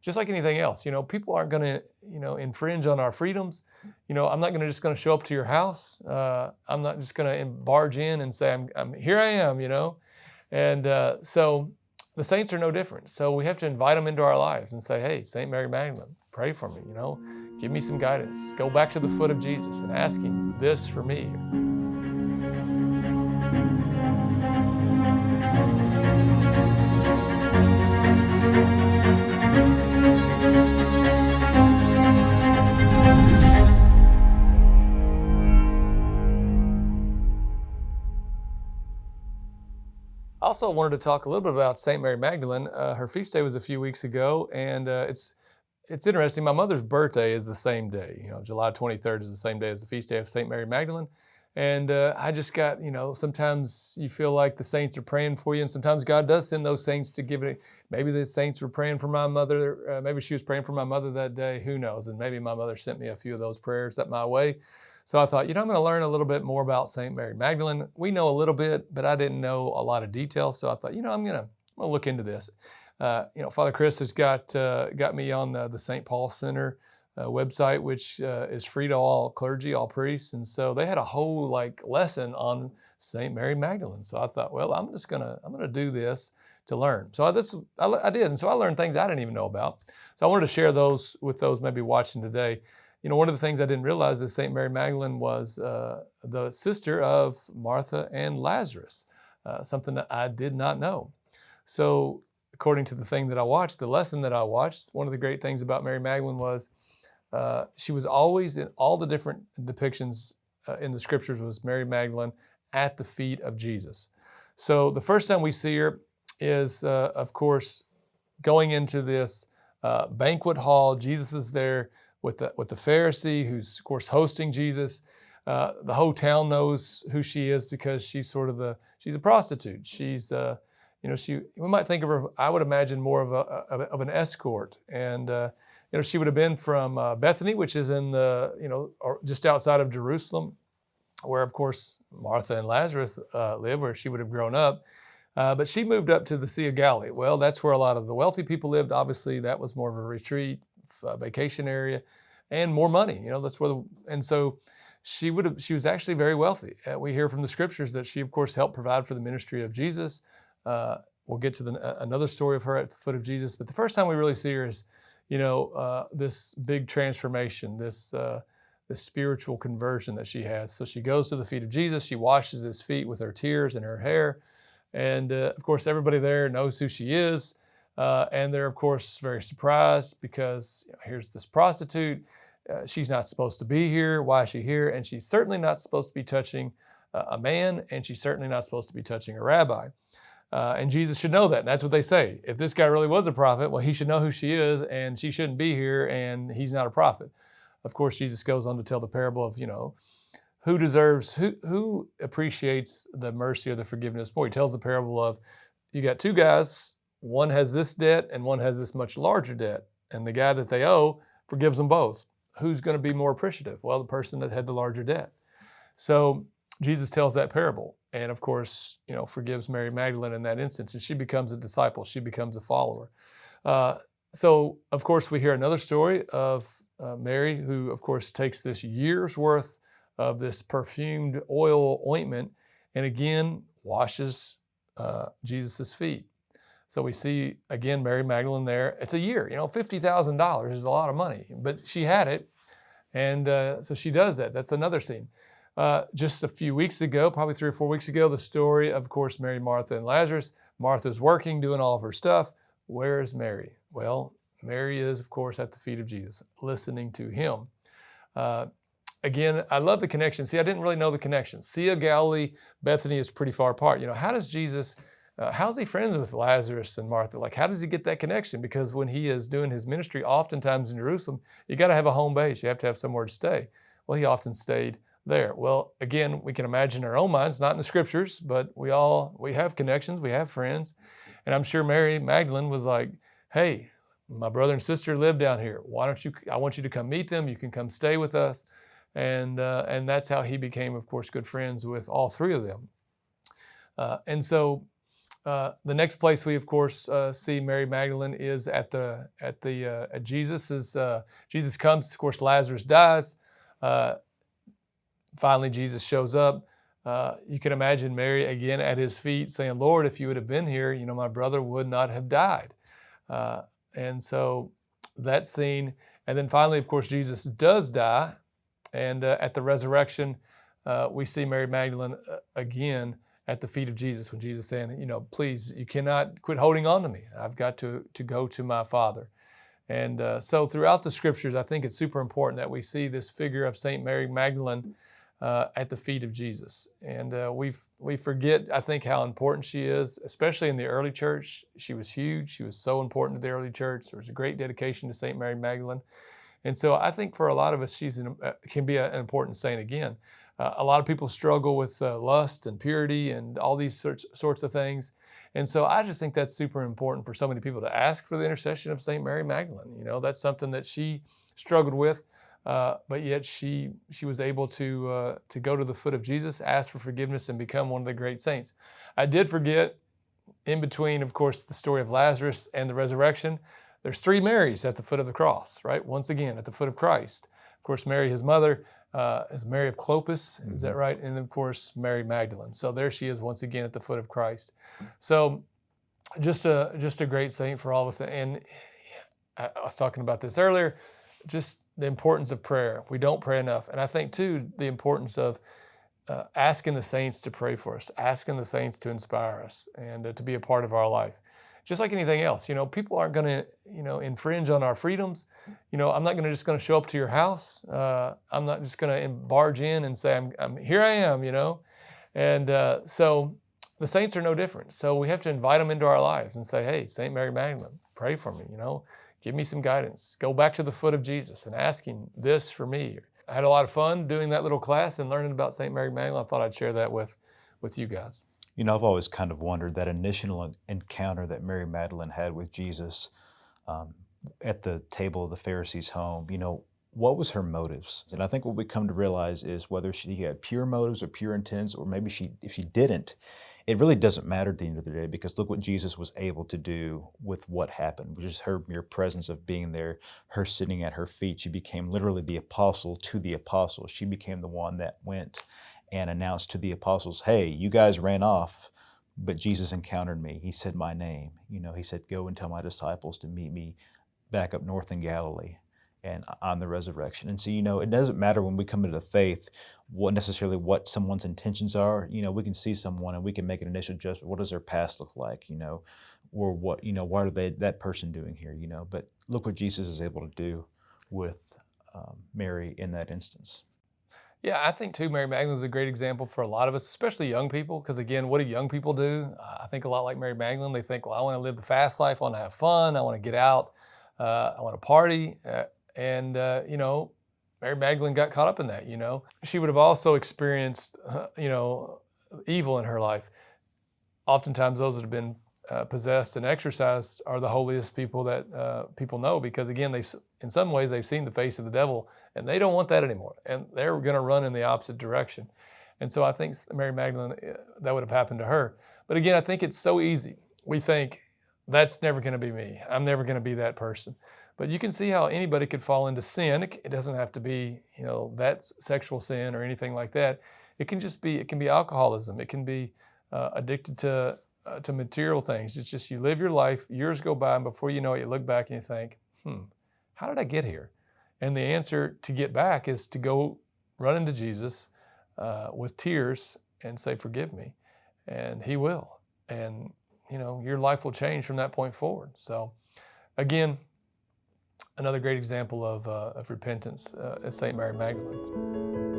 just like anything else. People aren't going to, infringe on our freedoms. I'm not just going to show up to your house. I'm not just going to barge in and say, I'm here I am, And so the saints are no different. So we have to invite them into our lives and say, hey, St. Mary Magdalene, pray for me, give me some guidance. Go back to the foot of Jesus and ask him this for me. I also wanted to talk a little bit about St. Mary Magdalene. Her feast day was a few weeks ago, and it's interesting. My mother's birthday is the same day. July 23rd is the same day as the feast day of St. Mary Magdalene. And I just got, sometimes you feel like the saints are praying for you, and sometimes God does send those saints to give it. Maybe the saints were praying for my mother. Maybe she was praying for my mother that day. Who knows? And maybe my mother sent me a few of those prayers up my way. So I thought, I'm going to learn a little bit more about St. Mary Magdalene. We know a little bit, but I didn't know a lot of details. So I thought, I'm going to look into this. Father Chris has got me on the St. Paul Center website, which is free to all clergy, all priests. And so they had a whole lesson on St. Mary Magdalene. So I thought, well, I'm going to do this to learn. So I did. And so I learned things I didn't even know about. So I wanted to share those with those maybe watching today. One of the things I didn't realize is St. Mary Magdalene was the sister of Martha and Lazarus, something that I did not know. So according to the thing that I watched, the lesson that I watched, one of the great things about Mary Magdalene was she was always in all the different depictions in the scriptures was Mary Magdalene at the feet of Jesus. So the first time we see her is, of course, going into this banquet hall. Jesus is there with the Pharisee who's, of course, hosting Jesus. The whole town knows who she is because she's she's a prostitute. She's we might think of her, I would imagine, more of an escort. And she would have been from Bethany, which is in or just outside of Jerusalem, where, of course, Martha and Lazarus live, where she would have grown up. But she moved up to the Sea of Galilee. Well, that's where a lot of the wealthy people lived. Obviously, that was more of a retreat, vacation area, and more money. That's where. And so she was actually very wealthy. We hear from the scriptures that she, of course, helped provide for the ministry of Jesus. We'll get to another story of her at the foot of Jesus. But the first time we really see her is, this big transformation, this spiritual conversion that she has. So she goes to the feet of Jesus. She washes his feet with her tears and her hair. And of course, everybody there knows who she is. And they're, of course, very surprised because here's this prostitute. She's not supposed to be here. Why is she here? And she's certainly not supposed to be touching a man, and she's certainly not supposed to be touching a rabbi. And Jesus should know that. And that's what they say. If this guy really was a prophet, well, he should know who she is, and she shouldn't be here, and he's not a prophet. Of course, Jesus goes on to tell the parable of, who appreciates the mercy or the forgiveness more. He tells the parable of, you got two guys, one has this debt and one has this much larger debt. And the guy that they owe forgives them both. Who's going to be more appreciative? Well, the person that had the larger debt. So Jesus tells that parable and, of course, forgives Mary Magdalene in that instance. And she becomes a disciple. She becomes a follower. So, of course, we hear another story of Mary, who, of course, takes this year's worth of this perfumed ointment and, again, washes Jesus' feet. So we see, again, Mary Magdalene there. It's a year, $50,000 is a lot of money, but she had it. And so she does that. That's another scene. Just a few weeks ago, probably 3 or 4 weeks ago, the story, of course, Mary, Martha, and Lazarus. Martha's working, doing all of her stuff. Where is Mary? Well, Mary is, of course, at the feet of Jesus, listening to him. Again, I love the connection. See, I didn't really know the connection. Sea of Galilee, Bethany is pretty far apart. How does Jesus... how's he friends with Lazarus and Martha? How does he get that connection? Because when he is doing his ministry, oftentimes in Jerusalem, you got to have a home base. You have to have somewhere to stay. Well, he often stayed there. Well, again, we can imagine in our own minds, not in the scriptures, but we have connections, we have friends. And I'm sure Mary Magdalene was like, hey, my brother and sister live down here. I want you to come meet them. You can come stay with us. And that's how he became, of course, good friends with all three of them. And so The next place we, of course, see Mary Magdalene is at Jesus. Jesus comes, of course, Lazarus dies. Uh, Finally, Jesus shows up. You can imagine Mary again at his feet saying, "Lord, if you would have been here, my brother would not have died." And so that scene, and then finally, of course, Jesus does die, and at the resurrection, we see Mary Magdalene again at the feet of Jesus when Jesus saying, "Please, you cannot quit holding on to me. I've got to go to my Father." And so throughout the scriptures, I think it's super important that we see this figure of Saint Mary Magdalene at the feet of Jesus. And we forget, I think, how important she is, especially in the early church. She was huge. She was so important to the early church. There was a great dedication to Saint Mary Magdalene. And so I think for a lot of us, she can be an important saint again. A lot of people struggle with lust and purity and all these sorts of things. And so I just think that's super important for so many people to ask for the intercession of St. Mary Magdalene. That's something that she struggled with, but yet she was able to go to the foot of Jesus, ask for forgiveness, and become one of the great saints. I did forget, in between, of course, the story of Lazarus and the resurrection, there's 3 Marys at the foot of the cross, right? Once again, at the foot of Christ. Of course, Mary, his mother, is Mary of Clopas, is that right? And of course, Mary Magdalene. So there she is once again at the foot of Christ. So just a great saint for all of us. And I was talking about this earlier, just the importance of prayer. We don't pray enough. And I think too, the importance of asking the saints to pray for us, asking the saints to inspire us and to be a part of our life. Just like anything else, people aren't going to, infringe on our freedoms. I'm not just going to show up to your house. I'm not just going to barge in and say, I'm here I am, And so the saints are no different. So we have to invite them into our lives and say, hey, St. Mary Magdalene, pray for me, give me some guidance. Go back to the foot of Jesus and ask him this for me. I had a lot of fun doing that little class and learning about St. Mary Magdalene. I thought I'd share that with you guys. I've always kind of wondered that initial encounter that Mary Magdalene had with Jesus at the table of the Pharisees' home, what was her motives? And I think what we come to realize is whether she had pure motives or pure intents, or maybe if she didn't, it really doesn't matter at the end of the day, because look what Jesus was able to do with what happened, which is her mere presence of being there, her sitting at her feet. She became literally the apostle to the apostles. She became the one that went and announced to the apostles, hey, you guys ran off, but Jesus encountered me. He said my name. He said, go and tell my disciples to meet me back up north in Galilee and on the resurrection. And so, it doesn't matter when we come into faith necessarily what someone's intentions are. We can see someone and we can make an initial judgment. What does their past look like? Or what are that person doing here? But look what Jesus is able to do with Mary in that instance. Yeah, I think too, Mary Magdalene is a great example for a lot of us, especially young people, because again, what do young people do? I think a lot like Mary Magdalene. They think, well, I want to live the fast life, I want to have fun, I want to get out, I want to party. Mary Magdalene got caught up in that, She would have also experienced, evil in her life. Oftentimes those that have been possessed and exorcised are the holiest people that people know, because again, in some ways they've seen the face of the devil and they don't want that anymore, and they're going to run in the opposite direction. And so I think Mary Magdalene, that would have happened to her. But again, I think it's so easy. We think that's never going to be me. I'm never going to be that person. But you can see how anybody could fall into sin. It doesn't have to be, that sexual sin or anything like that. It can be alcoholism. It can be addicted to material things. It's just you live your life, years go by, and before you know it, you look back and you think, how did I get here? And the answer to get back is to go run into Jesus with tears and say, forgive me. And he will. And, your life will change from that point forward. So again, another great example of repentance is St. Mary Magdalene.